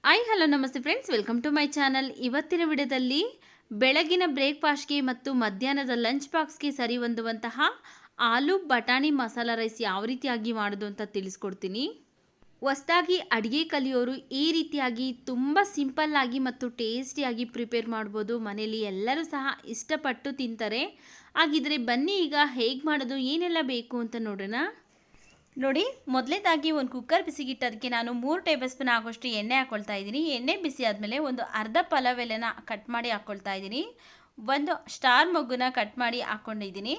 Hi hello ನಮಸ್ತೆ friends, welcome to my channel. ಇವತ್ತಿನ ವಿಡಿಯೋದಲ್ಲಿ ಬೆಳಗಿನ ಬ್ರೇಕ್ಫಾಸ್ಟ್ಗೆ ಮತ್ತು ಮಧ್ಯಾಹ್ನದ ಲಂಚ್ ಬಾಕ್ಸ್ಗೆ ಸರಿ ಹೊಂದುವಂತಹ ಆಲೂ ಬಟಾಣಿ ಮಸಾಲ ರೈಸ್ ಯಾವ ರೀತಿಯಾಗಿ ಮಾಡೋದು ಅಂತ ತಿಳಿಸ್ಕೊಡ್ತೀನಿ. ಹೊಸದಾಗಿ ಅಡುಗೆ ಕಲಿಯೋರು ಈ ರೀತಿಯಾಗಿ ತುಂಬ ಸಿಂಪಲ್ಲಾಗಿ ಮತ್ತು ಟೇಸ್ಟಿಯಾಗಿ ಪ್ರಿಪೇರ್ ಮಾಡ್ಬೋದು. ಮನೇಲಿ ಎಲ್ಲರೂ ಸಹ ಇಷ್ಟಪಟ್ಟು ತಿಂತಾರೆ. ಹಾಗಿದ್ರೆ ಬನ್ನಿ ಈಗ ಹೇಗೆ ಮಾಡೋದು, ಏನೆಲ್ಲ ಬೇಕು ಅಂತ ನೋಡೋಣ. ನೋಡಿ, ಮೊದಲೇದಾಗಿ ಒಂದು ಕುಕ್ಕರ್ ಬಿಸಿಗಿಟ್ಟು ಅದಕ್ಕೆ ನಾನು 3 ಟೇಬಲ್ ಸ್ಪೂನ್ ಆಗೋಷ್ಟು ಎಣ್ಣೆ ಹಾಕ್ಕೊಳ್ತಾ ಇದ್ದೀನಿ. ಎಣ್ಣೆ ಬಿಸಿ ಆದಮೇಲೆ ಒಂದು ಅರ್ಧ ಪಲಾವ್ ಎಲೆನ ಕಟ್ ಮಾಡಿ ಹಾಕ್ಕೊಳ್ತಾ ಇದ್ದೀನಿ. ಒಂದು ಸ್ಟಾರ್ ಮೊಗ್ಗನ್ನ ಕಟ್ ಮಾಡಿ ಹಾಕ್ಕೊಂಡಿದ್ದೀನಿ.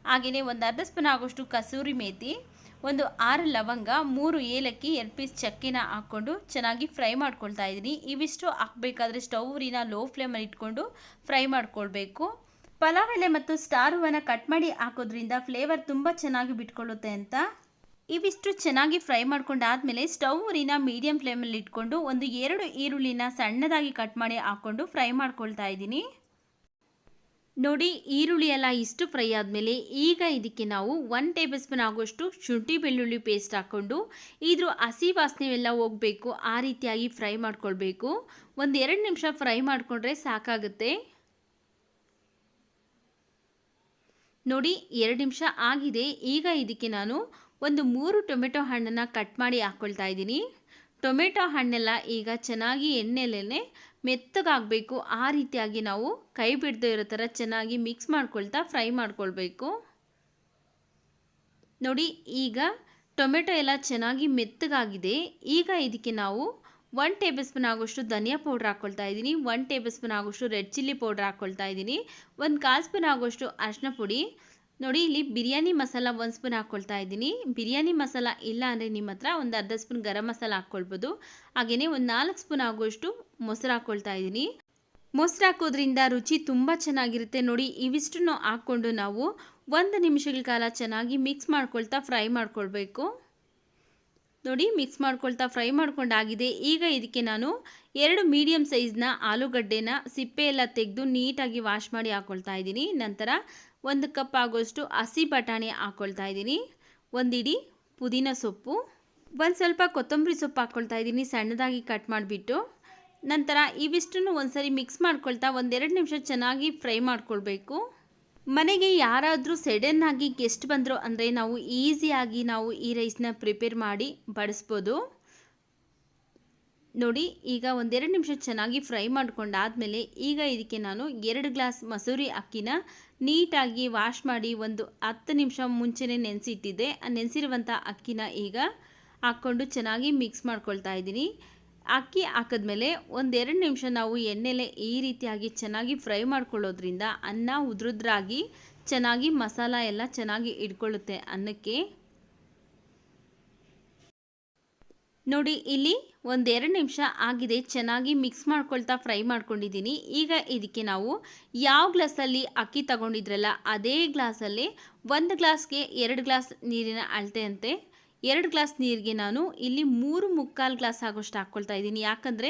ಹಾಗೆಯೇ ಒಂದು ಅರ್ಧ ಸ್ಪೂನ್ ಆಗೋಷ್ಟು ಕಸೂರಿ ಮೇಥಿ, ಒಂದು 6 ಲವಂಗ, 3 ಏಲಕ್ಕಿ, 2 ಪೀಸ್ ಚಕ್ಕೆನ ಹಾಕ್ಕೊಂಡು ಚೆನ್ನಾಗಿ ಫ್ರೈ ಮಾಡ್ಕೊಳ್ತಾ ಇದ್ದೀನಿ. ಇವಿಷ್ಟು ಹಾಕಬೇಕಾದ್ರೆ ಸ್ಟವ್ನ ಲೋ ಫ್ಲೇಮಲ್ಲಿ ಇಟ್ಕೊಂಡು ಫ್ರೈ ಮಾಡ್ಕೊಳ್ಬೇಕು. ಪಲಾವ್ ಎಲೆ ಮತ್ತು ಸ್ಟಾರ್ ಹೂವನ್ನ ಕಟ್ ಮಾಡಿ ಹಾಕೋದ್ರಿಂದ ಫ್ಲೇವರ್ ತುಂಬ ಚೆನ್ನಾಗಿ ಬಿಟ್ಕೊಳ್ಳುತ್ತೆ ಅಂತ. ಇವಿಷ್ಟು ಚೆನ್ನಾಗಿ ಫ್ರೈ ಮಾಡ್ಕೊಂಡಾದ್ಮೇಲೆ ಸ್ಟವ್ನ ಮೀಡಿಯಂ ಫ್ಲೇಮಲ್ಲಿ ಇಟ್ಕೊಂಡು ಒಂದು 2 ಈರುಳ್ಳಿನ ಸಣ್ಣದಾಗಿ ಕಟ್ ಮಾಡಿ ಹಾಕ್ಕೊಂಡು ಫ್ರೈ ಮಾಡ್ಕೊಳ್ತಾ ಇದ್ದೀನಿ. ನೋಡಿ, ಈರುಳ್ಳಿ ಎಲ್ಲ ಇಷ್ಟು ಫ್ರೈ ಆದಮೇಲೆ ಈಗ ಇದಕ್ಕೆ ನಾವು 1 ಟೇಬಲ್ ಸ್ಪೂನ್ ಆಗೋಷ್ಟು ಶುಂಠಿ ಬೆಳ್ಳುಳ್ಳಿ ಪೇಸ್ಟ್ ಹಾಕ್ಕೊಂಡು ಇದ್ರ ಹಸಿ ವಾಸನೆ ಎಲ್ಲ ಹೋಗಬೇಕು, ಆ ರೀತಿಯಾಗಿ ಫ್ರೈ ಮಾಡ್ಕೊಳ್ಬೇಕು. ಒಂದು 2 ನಿಮಿಷ ಫ್ರೈ ಮಾಡಿಕೊಂಡ್ರೆ ಸಾಕಾಗುತ್ತೆ. ನೋಡಿ, 2 ನಿಮಿಷ ಆಗಿದೆ. ಈಗ ಇದಕ್ಕೆ ನಾನು ಒಂದು 3 ಟೊಮೆಟೊ ಹಣ್ಣನ್ನು ಕಟ್ ಮಾಡಿ ಹಾಕ್ಕೊಳ್ತಾ ಇದ್ದೀನಿ. ಟೊಮೆಟೊ ಹಣ್ಣೆಲ್ಲ ಈಗ ಚೆನ್ನಾಗಿ ಎಣ್ಣೆಲೇ ಮೆತ್ತಗಾಗಬೇಕು, ಆ ರೀತಿಯಾಗಿ ನಾವು ಕೈ ಬಿಡದೇ ಇರೋ ಥರ ಚೆನ್ನಾಗಿ ಮಿಕ್ಸ್ ಮಾಡ್ಕೊಳ್ತಾ ಫ್ರೈ ಮಾಡ್ಕೊಳ್ಬೇಕು. ನೋಡಿ, ಈಗ ಟೊಮೆಟೊ ಎಲ್ಲ ಚೆನ್ನಾಗಿ ಮೆತ್ತಗಾಗಿದೆ. ಈಗ ಇದಕ್ಕೆ ನಾವು 1 ಟೇಬಲ್ ಸ್ಪೂನ್ ಆಗೋಷ್ಟು ಧನಿಯಾ ಪೌಡ್ರ್ ಹಾಕ್ಕೊಳ್ತಾ ಇದ್ದೀನಿ. 1 ಟೇಬಲ್ ಸ್ಪೂನ್ ಆಗೋಷ್ಟು ರೆಡ್ ಚಿಲ್ಲಿ ಪೌಡ್ರ್ ಹಾಕ್ಕೊಳ್ತಾ ಇದ್ದೀನಿ. 1/4 ಸ್ಪೂನ್ ಆಗೋಷ್ಟು ಅರಿಶಿನ ಪುಡಿ. ನೋಡಿ, ಇಲ್ಲಿ ಬಿರಿಯಾನಿ ಮಸಾಲ 1 ಸ್ಪೂನ್ ಹಾಕ್ಕೊಳ್ತಾ ಇದ್ದೀನಿ. ಬಿರಿಯಾನಿ ಮಸಾಲ ಇಲ್ಲ ಅಂದರೆ ನಿಮ್ಮ ಹತ್ರ ಒಂದು ಅರ್ಧ ಸ್ಪೂನ್ ಗರಂ ಮಸಾಲ ಹಾಕ್ಕೊಳ್ಬೋದು. ಹಾಗೆಯೇ ಒಂದು 4 ಸ್ಪೂನ್ ಆಗೋಷ್ಟು ಮೊಸರು ಹಾಕ್ಕೊಳ್ತಾ ಇದ್ದೀನಿ. ಮೊಸರು ಹಾಕೋದ್ರಿಂದ ರುಚಿ ತುಂಬ ಚೆನ್ನಾಗಿರುತ್ತೆ. ನೋಡಿ, ಇವಿಷ್ಟನ್ನು ಹಾಕ್ಕೊಂಡು ನಾವು 1 ನಿಮಿಷಗಳ ಕಾಲ ಚೆನ್ನಾಗಿ ಮಿಕ್ಸ್ ಮಾಡ್ಕೊಳ್ತಾ ಫ್ರೈ ಮಾಡ್ಕೊಳ್ಬೇಕು. ನೋಡಿ, ಮಿಕ್ಸ್ ಮಾಡ್ಕೊಳ್ತಾ ಫ್ರೈ ಮಾಡ್ಕೊಂಡಾಗಿದೆ. ಈಗ ಇದಕ್ಕೆ ನಾನು 2 ಮೀಡಿಯಮ್ ಸೈಜ್ನ ಆಲೂಗಡ್ಡೆನ ಸಿಪ್ಪೆ ಎಲ್ಲ ತೆಗೆದು ನೀಟಾಗಿ ವಾಶ್ ಮಾಡಿ ಹಾಕ್ಕೊಳ್ತಾ ಇದ್ದೀನಿ. ನಂತರ 1 ಕಪ್ ಆಗೋಷ್ಟು ಹಸಿ ಬಟಾಣಿ ಹಾಕ್ಕೊಳ್ತಾ ಇದ್ದೀನಿ. 1 ಇಡಿ ಪುದೀನ ಸೊಪ್ಪು, ಒಂದು ಸ್ವಲ್ಪ ಕೊತ್ತಂಬರಿ ಸೊಪ್ಪು ಹಾಕ್ಕೊಳ್ತಾ ಇದ್ದೀನಿ ಸಣ್ಣದಾಗಿ ಕಟ್ ಮಾಡಿಬಿಟ್ಟು. ನಂತರ ಇವಿಷ್ಟನ್ನು ಒಂದ್ಸರಿ ಮಿಕ್ಸ್ ಮಾಡ್ಕೊಳ್ತಾ 1-2 ನಿಮಿಷ ಚೆನ್ನಾಗಿ ಫ್ರೈ ಮಾಡ್ಕೊಳ್ಬೇಕು. ಮನೆಗೆ ಯಾರಾದರೂ ಸಡನ್ ಆಗಿ ಗೆಸ್ಟ್ ಬಂದರು ಅಂದರೆ ನಾವು ಈಸಿಯಾಗಿ ಈ ರೈಸ್ನ ಪ್ರಿಪೇರ್ ಮಾಡಿ ಬಡಿಸ್ಬೋದು. ನೋಡಿ, ಈಗ 1-2 ನಿಮಿಷ ಚೆನ್ನಾಗಿ ಫ್ರೈ ಮಾಡ್ಕೊಂಡಾದ್ಮೇಲೆ ಈಗ ಇದಕ್ಕೆ ನಾನು 2 ಗ್ಲಾಸ್ ಮಸೂರಿ ಅಕ್ಕಿನ ನೀಟಾಗಿ ವಾಶ್ ಮಾಡಿ ಒಂದು 10 ನಿಮಿಷ ಮುಂಚೆನೇ ನೆನೆಸಿಟ್ಟಿದ್ದೆ. ಆ ನೆನೆಸಿರುವಂಥ ಅಕ್ಕಿನ ಈಗ ಹಾಕ್ಕೊಂಡು ಚೆನ್ನಾಗಿ ಮಿಕ್ಸ್ ಮಾಡ್ಕೊಳ್ತಾ ಇದ್ದೀನಿ. ಅಕ್ಕಿ ಹಾಕಿದ್ಮೇಲೆ 1-2 ನಿಮಿಷ ನಾವು ಎಣ್ಣೆಲೆ ಈ ರೀತಿಯಾಗಿ ಚೆನ್ನಾಗಿ ಫ್ರೈ ಮಾಡ್ಕೊಳ್ಳೋದ್ರಿಂದ ಅನ್ನ ಉದ್ರುದ್ರಾಗಿ ಚೆನ್ನಾಗಿ ಮಸಾಲ ಎಲ್ಲ ಚೆನ್ನಾಗಿ ಇಟ್ಕೊಳ್ಳುತ್ತೆ ಅನ್ನಕ್ಕೆ. ನೋಡಿ, ಇಲ್ಲಿ 1-2 ನಿಮಿಷ ಆಗಿದೆ. ಚೆನ್ನಾಗಿ ಮಿಕ್ಸ್ ಮಾಡ್ಕೊಳ್ತಾ ಫ್ರೈ ಮಾಡ್ಕೊಂಡಿದ್ದೀನಿ. ಈಗ ಇದಕ್ಕೆ ನಾವು ಯಾವ ಗ್ಲಾಸಲ್ಲಿ ಅಕ್ಕಿ ತಗೊಂಡಿದ್ರಲ್ಲ ಅದೇ ಗ್ಲಾಸಲ್ಲಿ 1 ಗ್ಲಾಸ್ಗೆ 2 ಗ್ಲಾಸ್ ನೀರಿನ ಅಳತೆಯಂತೆ 2 ಗ್ಲಾಸ್ ನೀರಿಗೆ ನಾನು ಇಲ್ಲಿ 3/4 ಗ್ಲಾಸ್ ಆಗೋಷ್ಟು ಹಾಕ್ಕೊಳ್ತಾ ಇದ್ದೀನಿ. ಯಾಕಂದರೆ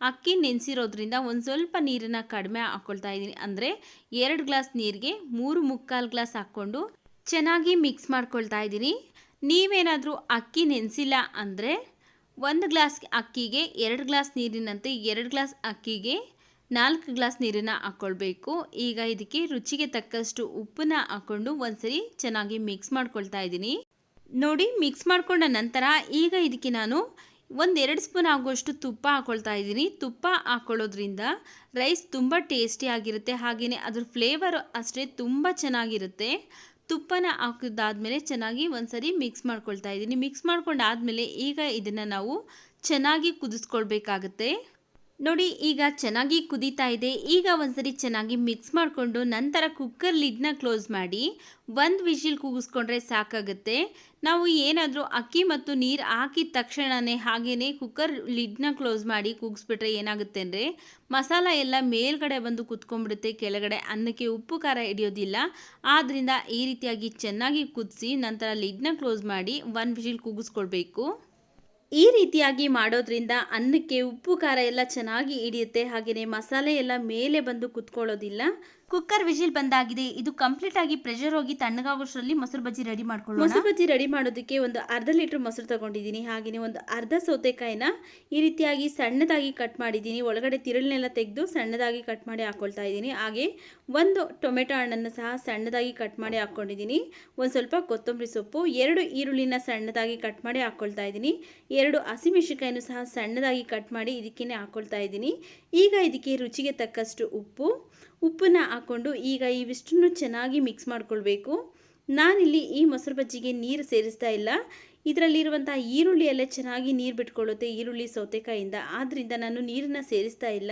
ಅಕ್ಕಿ ನೆನೆಸಿರೋದ್ರಿಂದ ಒಂದು ಸ್ವಲ್ಪ ನೀರನ್ನು ಕಡಿಮೆ ಹಾಕ್ಕೊಳ್ತಾ ಇದ್ದೀನಿ. ಅಂದರೆ 2 ಗ್ಲಾಸ್ ನೀರಿಗೆ 3/4 ಗ್ಲಾಸ್ ಹಾಕ್ಕೊಂಡು ಚೆನ್ನಾಗಿ ಮಿಕ್ಸ್ ಮಾಡ್ಕೊಳ್ತಾ ಇದ್ದೀನಿ. ನೀವೇನಾದರೂ ಅಕ್ಕಿ ನೆನೆಸಿಲ್ಲ ಅಂದರೆ 1 ಗ್ಲಾಸ್ ಅಕ್ಕಿಗೆ 2 ಗ್ಲಾಸ್ ನೀರಿನಂತೆ 2 ಗ್ಲಾಸ್ ಅಕ್ಕಿಗೆ 4 ಗ್ಲಾಸ್ ನೀರನ್ನು ಹಾಕ್ಕೊಳ್ಬೇಕು. ಈಗ ಇದಕ್ಕೆ ರುಚಿಗೆ ತಕ್ಕಷ್ಟು ಉಪ್ಪನ್ನ ಹಾಕ್ಕೊಂಡು ಒಂದ್ಸರಿ ಚೆನ್ನಾಗಿ ಮಿಕ್ಸ್ ಮಾಡ್ಕೊಳ್ತಾ ಇದ್ದೀನಿ. ನೋಡಿ, ಮಿಕ್ಸ್ ಮಾಡ್ಕೊಂಡ ನಂತರ ಈಗ ಇದಕ್ಕೆ ನಾನು 1-2 ಸ್ಪೂನ್ ಆಗುವಷ್ಟು ತುಪ್ಪ ಹಾಕ್ಕೊಳ್ತಾ ಇದ್ದೀನಿ. ತುಪ್ಪ ಹಾಕ್ಕೊಳ್ಳೋದ್ರಿಂದ ರೈಸ್ ತುಂಬ ಟೇಸ್ಟಿಯಾಗಿರುತ್ತೆ. ಹಾಗೆಯೇ ಅದ್ರ ಫ್ಲೇವರ್ ಅಷ್ಟೇ ತುಂಬ ಚೆನ್ನಾಗಿರುತ್ತೆ. ತುಪ್ಪನ ಹಾಕಿದಾದ್ಮೇಲೆ ಚೆನ್ನಾಗಿ ಒಂದ್ಸರಿ ಮಿಕ್ಸ್ ಮಾಡ್ಕೊಳ್ತಾ ಇದ್ದೀನಿ. ಮಿಕ್ಸ್ ಮಾಡ್ಕೊಂಡಾದ್ಮೇಲೆ ಈಗ ಇದನ್ನು ನಾವು ಚೆನ್ನಾಗಿ ಕುದಿಸ್ಕೊಳ್ಬೇಕಾಗತ್ತೆ. ನೋಡಿ, ಈಗ ಚೆನ್ನಾಗಿ ಕುದೀತಾ ಇದೆ. ಈಗ ಒಂದ್ಸರಿ ಚೆನ್ನಾಗಿ ಮಿಕ್ಸ್ ಮಾಡಿಕೊಂಡು ನಂತರ ಕುಕ್ಕರ್ ಲಿಡ್ನ ಕ್ಲೋಸ್ ಮಾಡಿ 1 ವಿಷಿಲ್ ಕೂಗಿಸ್ಕೊಂಡ್ರೆ ಸಾಕಾಗುತ್ತೆ. ನಾವು ಏನಾದರೂ ಅಕ್ಕಿ ಮತ್ತು ನೀರು ಹಾಕಿದ ತಕ್ಷಣವೇ ಹಾಗೆಯೇ ಕುಕ್ಕರ್ ಲಿಡ್ನ ಕ್ಲೋಸ್ ಮಾಡಿ ಕೂಗಿಸ್ಬಿಟ್ರೆ ಏನಾಗುತ್ತೆ ಅಂದರೆ ಮಸಾಲ ಎಲ್ಲ ಮೇಲ್ಗಡೆ ಬಂದು ಕುತ್ಕೊಂಡ್ಬಿಡುತ್ತೆ, ಕೆಳಗಡೆ ಅನ್ನಕ್ಕೆ ಉಪ್ಪು ಖಾರ ಹಿಡಿಯೋದಿಲ್ಲ. ಆದ್ದರಿಂದ ಈ ರೀತಿಯಾಗಿ ಚೆನ್ನಾಗಿ ಕುದಿಸಿ ನಂತರ ಲಿಡ್ನ ಕ್ಲೋಸ್ ಮಾಡಿ 1 ವಿಷಿಲ್ ಕೂಗಿಸ್ಕೊಳ್ಬೇಕು. ಈ ರೀತಿಯಾಗಿ ಮಾಡೋದ್ರಿಂದ ಅನ್ನಕ್ಕೆ ಉಪ್ಪು ಖಾರ ಎಲ್ಲ ಚೆನ್ನಾಗಿ ಹಿಡಿಯುತ್ತೆ. ಹಾಗೆಯೇ ಮಸಾಲೆ ಎಲ್ಲ ಮೇಲೆ ಬಂದು ಕುತ್ಕೊಳ್ಳೋದಿಲ್ಲ. ಕುಕ್ಕರ್ ವಿಜಿಲ್ ಬಂದಾಗಿದೆ. ಇದು ಕಂಪ್ಲೀಟ್ ಆಗಿ ಪ್ರೆಷರ್ ಹೋಗಿ ತಣ್ಣಗಾಗೋಷ್ಟರಲ್ಲಿ ಮೊಸರು ಬಜ್ಜಿ ರೆಡಿ ಮಾಡ್ಕೊಳ್ಳೋಣ. ಮೊಸರು ಬಜ್ಜಿ ರೆಡಿ ಮಾಡೋದಕ್ಕೆ ಒಂದು ಅರ್ಧ ಲೀಟರ್ ಮೊಸರು ತಗೊಂಡಿದ್ದೀನಿ. ಹಾಗೆಯೇ ಒಂದು ಅರ್ಧ ಸೌತೆಕಾಯಿನ ಈ ರೀತಿಯಾಗಿ ಸಣ್ಣದಾಗಿ ಕಟ್ ಮಾಡಿದ್ದೀನಿ. ಒಳಗಡೆ ತಿರುಳನ್ನೆಲ್ಲ ತೆಗೆದು ಸಣ್ಣದಾಗಿ ಕಟ್ ಮಾಡಿ ಹಾಕೊಳ್ತಾ ಇದ್ದೀನಿ. ಹಾಗೆ ಒಂದು ಟೊಮೆಟೊ ಹಣ್ಣನ್ನು ಸಹ ಸಣ್ಣದಾಗಿ ಕಟ್ ಮಾಡಿ ಹಾಕ್ಕೊಂಡಿದ್ದೀನಿ. ಒಂದು ಸ್ವಲ್ಪ ಕೊತ್ತಂಬರಿ ಸೊಪ್ಪು, 2 ಈರುಳ್ಳಿನ ಸಣ್ಣದಾಗಿ ಕಟ್ ಮಾಡಿ ಹಾಕ್ಕೊಳ್ತಾ ಇದ್ದೀನಿ. 2 ಹಸಿಮೆಣಸಿನಕಾಯಿನೂ ಸಹ ಸಣ್ಣದಾಗಿ ಕಟ್ ಮಾಡಿ ಇದಕ್ಕೇ ಹಾಕ್ಕೊಳ್ತಾ ಇದ್ದೀನಿ. ಈಗ ಇದಕ್ಕೆ ರುಚಿಗೆ ತಕ್ಕಷ್ಟು ಉಪ್ಪನ್ನ ಹಾಕ್ಕೊಂಡು ಈಗ ಇವಿಷ್ಟನ್ನು ಚೆನ್ನಾಗಿ ಮಿಕ್ಸ್ ಮಾಡ್ಕೊಳ್ಬೇಕು. ನಾನಿಲ್ಲಿ ಈ ಮೊಸರು ಬಜ್ಜಿಗೆ ನೀರು ಸೇರಿಸ್ತಾ ಇಲ್ಲ. ಇದರಲ್ಲಿರುವಂಥ ಈರುಳ್ಳಿ ಎಲ್ಲ ಚೆನ್ನಾಗಿ ನೀರು ಬಿಟ್ಕೊಳ್ಳುತ್ತೆ ಈರುಳ್ಳಿ ಸೌತೆಕಾಯಿಂದ. ಆದ್ದರಿಂದ ನಾನು ನೀರನ್ನು ಸೇರಿಸ್ತಾ ಇಲ್ಲ.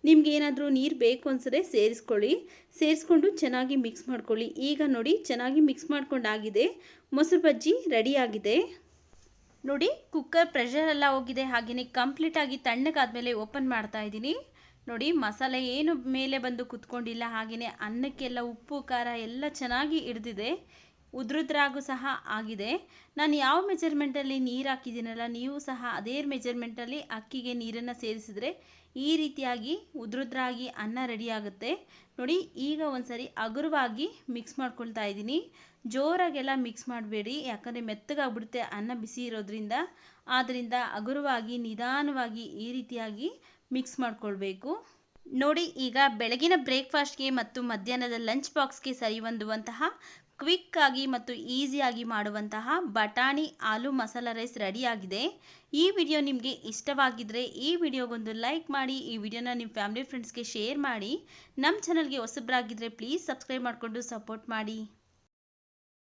ನಿಮ್ಗೆ ಏನಾದರೂ ನೀರು ಬೇಕು ಅನ್ಸದೆ ಸೇರಿಸ್ಕೊಂಡು ಚೆನ್ನಾಗಿ ಮಿಕ್ಸ್ ಮಾಡ್ಕೊಳ್ಳಿ. ಈಗ ನೋಡಿ ಚೆನ್ನಾಗಿ ಮಿಕ್ಸ್ ಮಾಡ್ಕೊಂಡಾಗಿದೆ. ಮೊಸರು ಬಜ್ಜಿ ರೆಡಿಯಾಗಿದೆ. ನೋಡಿ ಕುಕ್ಕರ್ ಪ್ರೆಷರ್ ಎಲ್ಲ ಹೋಗಿದೆ. ಹಾಗೆಯೇ ಕಂಪ್ಲೀಟಾಗಿ ತಣ್ಣಗಾದ್ಮೇಲೆ ಓಪನ್ ಮಾಡ್ತಾ ಇದ್ದೀನಿ. ನೋಡಿ ಮಸಾಲೆ ಏನು ಮೇಲೆ ಬಂದು ಕುತ್ಕೊಂಡಿಲ್ಲ. ಹಾಗೆಯೇ ಅನ್ನಕ್ಕೆಲ್ಲ ಉಪ್ಪು ಖಾರ ಎಲ್ಲ ಚೆನ್ನಾಗಿ ಹಿಡಿದಿದೆ. ಉದ್ರುದ್ರಾಗೂ ಸಹ ಆಗಿದೆ. ನಾನು ಯಾವ ಮೆಜರ್ಮೆಂಟಲ್ಲಿ ನೀರು ಹಾಕಿದ್ದೀನಲ್ಲ, ನೀವು ಸಹ ಅದೇ ಮೆಜರ್ಮೆಂಟಲ್ಲಿ ಅಕ್ಕಿಗೆ ನೀರನ್ನು ಸೇರಿಸಿದ್ರೆ ಈ ರೀತಿಯಾಗಿ ಉದ್ರುದ್ರಾಗಿ ಅನ್ನ ರೆಡಿ ಆಗುತ್ತೆ. ನೋಡಿ ಈಗ ಒಂದ್ಸರಿ ಹಗುರವಾಗಿ ಮಿಕ್ಸ್ ಮಾಡ್ಕೊಳ್ತಾ ಇದ್ದೀನಿ. ಜೋರಾಗೆಲ್ಲ ಮಿಕ್ಸ್ ಮಾಡಬೇಡಿ, ಯಾಕಂದರೆ ಮೆತ್ತಗಾಗ್ಬಿಡುತ್ತೆ ಅನ್ನ ಬಿಸಿ ಇರೋದ್ರಿಂದ. ಆದ್ದರಿಂದ ಹಗುರವಾಗಿ ನಿಧಾನವಾಗಿ ಈ ರೀತಿಯಾಗಿ ಮಿಕ್ಸ್ ಮಾಡ್ಕೊಳ್ಬೇಕು. ನೋಡಿ ಈಗ ಬೆಳಗಿನ ಬ್ರೇಕ್ಫಾಸ್ಟ್ಗೆ ಮತ್ತು ಮಧ್ಯಾಹ್ನದ ಲಂಚ್ ಬಾಕ್ಸ್ಗೆ ಸರಿ ಹೊಂದುವಂತಹ ಕ್ವಿಕ್ ಆಗಿ ಮತ್ತು ಈಸಿಯಾಗಿ ಮಾಡುವಂತಹ ಬಟಾಣಿ ಆಲೂ ಮಸಾಲ ರೈಸ್ ರೆಡಿಯಾಗಿದೆ. ಈ ವಿಡಿಯೋ ನಿಮಗೆ ಇಷ್ಟವಾಗಿದ್ದರೆ ಈ ವಿಡಿಯೋಗೊಂದು ಲೈಕ್ ಮಾಡಿ. ಈ ವಿಡಿಯೋನ ನಿಮ್ಮ ಫ್ಯಾಮಿಲಿ ಫ್ರೆಂಡ್ಸ್ಗೆ ಶೇರ್ ಮಾಡಿ. ನಮ್ಮ ಚಾನಲ್ಗೆ ಹೊಸಬ್ರಾಗಿದ್ದರೆ ಪ್ಲೀಸ್ ಸಬ್ಸ್ಕ್ರೈಬ್ ಮಾಡಿಕೊಂಡು ಸಪೋರ್ಟ್ ಮಾಡಿ.